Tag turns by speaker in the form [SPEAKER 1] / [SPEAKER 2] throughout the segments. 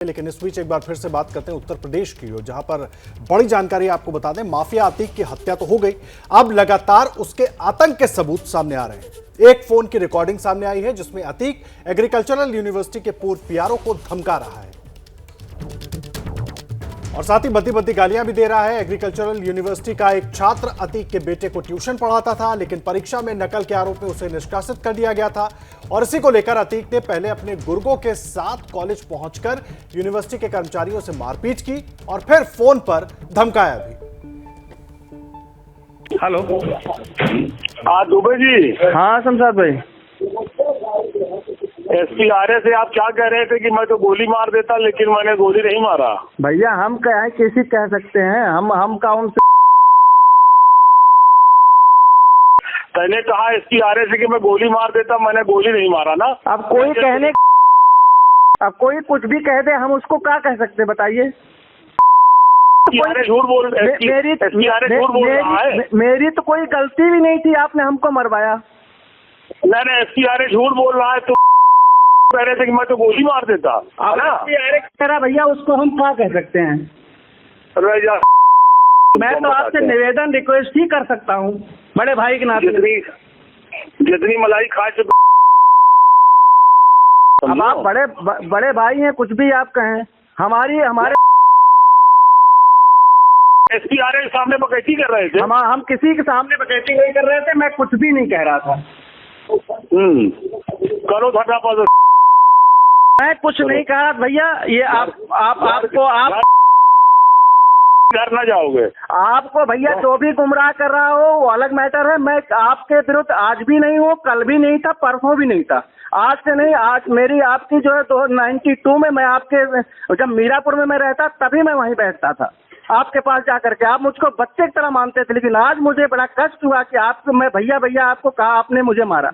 [SPEAKER 1] लेकिन इस बीच एक बार फिर से बात करते हैं उत्तर प्रदेश की, जहां पर बड़ी जानकारी आपको बता दें, माफिया अतीक की हत्या तो हो गई, अब लगातार उसके आतंक के सबूत सामने आ रहे हैं। एक फोन की रिकॉर्डिंग सामने आई है जिसमें अतीक एग्रीकल्चरल यूनिवर्सिटी के पूर्व पीआरओ को धमका रहा है और साथ ही बद्दी गालियां भी दे रहा है। एग्रीकल्चरल यूनिवर्सिटी का एक छात्र अतीक के बेटे को ट्यूशन पढ़ाता था, लेकिन परीक्षा में नकल के आरोप में उसे निष्कासित कर दिया गया था और इसी को लेकर अतीक ने पहले अपने गुर्गों के साथ कॉलेज पहुंचकर यूनिवर्सिटी के कर्मचारियों से मारपीट की और फिर फोन पर धमकाया भी।
[SPEAKER 2] हेलो,
[SPEAKER 3] दुबे जी।
[SPEAKER 2] हाँ शमशाद भाई।
[SPEAKER 3] एसपीआरए से आप क्या कह रहे थे कि मैं तो गोली मार देता, लेकिन मैंने गोली नहीं मारा।
[SPEAKER 2] भैया हम क्या है, कैसे कह सकते हैं, हम का उनसे
[SPEAKER 3] मैंने कहा एसपीआरए से कि मैं गोली मार देता, मैंने गोली नहीं मारा ना।
[SPEAKER 2] अब कोई कहने, अब कोई कुछ भी कह दे, हम उसको क्या कह सकते बताइए।
[SPEAKER 3] झूठ बोल रहा है।
[SPEAKER 2] मेरी तो कोई गलती भी नहीं थी, आपने हमको मरवाया।
[SPEAKER 3] नहीं, एसपीआरए झूठ बोल रहा है। तो कह रहे थे कि मैं तो गोली मार देता है ना।
[SPEAKER 2] तेरा भैया उसको हम क्या कह सकते हैं। मैं तो आपसे निवेदन रिक्वेस्ट ही कर सकता हूँ बड़े भाई के नाते।
[SPEAKER 3] जितनी मलाई खा चुके,
[SPEAKER 2] अब आप बड़े भाई हैं, कुछ भी आप कहें। हमारे
[SPEAKER 3] एसपीआरए के सामने बकैती कर रहे थे।
[SPEAKER 2] हम किसी के सामने बकैती नहीं कर रहे थे, मैं कुछ भी नहीं कह रहा था।
[SPEAKER 3] करो धरना।
[SPEAKER 2] मैं कुछ नहीं कहा भैया, ये आपको
[SPEAKER 3] घर न जाओगे।
[SPEAKER 2] आपको भैया जो भी गुमराह कर रहा हो वो अलग मैटर है। मैं आपके विरुद्ध आज भी नहीं हूँ, कल भी नहीं था, परसों भी नहीं था, आज से नहीं। आज मेरी आपकी जो है 92 में मैं आपके, जब मीरापुर में मैं रहता तभी मैं वहीं बैठता था आपके पास जाकर के। आप मुझको बच्चे की तरह मानते थे, लेकिन आज मुझे बड़ा कष्ट हुआ कि आपको मैं भैया आपको कहा, आपने मुझे मारा।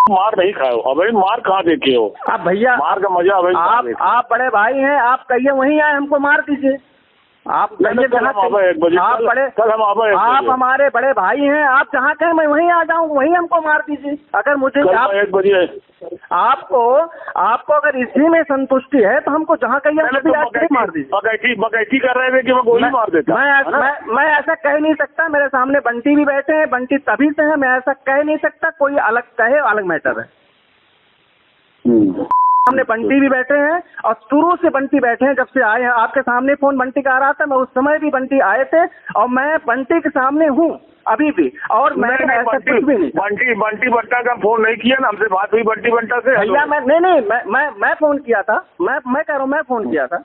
[SPEAKER 3] मार नहीं खाओ, अबे मार कहाँ देखे हो
[SPEAKER 2] आप भैया?
[SPEAKER 3] मार का मजा अबे
[SPEAKER 2] आप बड़े भाई हैं, आप कहिए वहीं आए, हमको मार दीजिए। आप हमारे बड़े भाई हैं, आप जहाँ कहें मैं वहीं आ जाऊँ, वहीं हमको मार दीजिए। अगर मुझे
[SPEAKER 3] 1 बजे
[SPEAKER 2] आपको अगर इसी में संतुष्टि है तो हमको जहाँ कहिए मार दीजिए।
[SPEAKER 3] बकैती कर रहे थे कि मैं गोली मार देता।
[SPEAKER 2] मैं ऐसा कह नहीं सकता। मेरे सामने बंटी भी बैठे हैं, बंटी तभी से है, मैं ऐसा कह नहीं सकता। कोई अलग कहे, अलग मैटर है। सामने बंटी भी बैठे हैं और शुरू से बंटी बैठे हैं, जब से आए हैं। आपके सामने फोन बंटी का आ रहा था, मैं उस समय भी बंटी आए थे और मैं बंटी के सामने हूँ अभी भी। और मैं ऐसा कुछ भी नहीं।
[SPEAKER 3] बंटी बंटा का फोन नहीं किया ना, हमसे बात हुई बंटी बंटा से।
[SPEAKER 2] भैया मैं फोन किया था। मैं कह रहा हूँ मैं फोन किया था।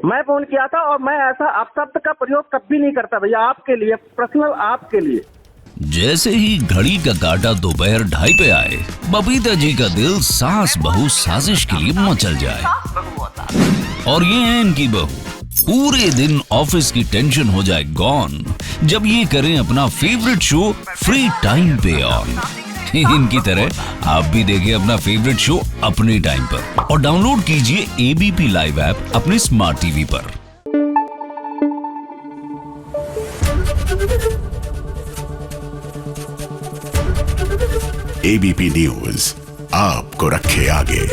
[SPEAKER 2] मैं फोन किया था और मैं ऐसा अपशब्द का प्रयोग कभी नहीं करता भैया, आपके लिए पर्सनल, आपके लिए।
[SPEAKER 4] जैसे ही घड़ी का काटा दोपहर 2:30 पे आए, बबीता जी का दिल सास बहू साजिश के लिए मचल जाए। और ये है इनकी बहू, पूरे दिन ऑफिस की टेंशन हो जाए गॉन जब ये करें अपना फेवरेट शो फ्री टाइम पे ऑन। इनकी तरह आप भी देखें अपना फेवरेट शो अपने टाइम पर और डाउनलोड कीजिए एबीपी लाइव ऐप अपने स्मार्ट टीवी पर।
[SPEAKER 5] एबीपी न्यूज आपको रखे आगे।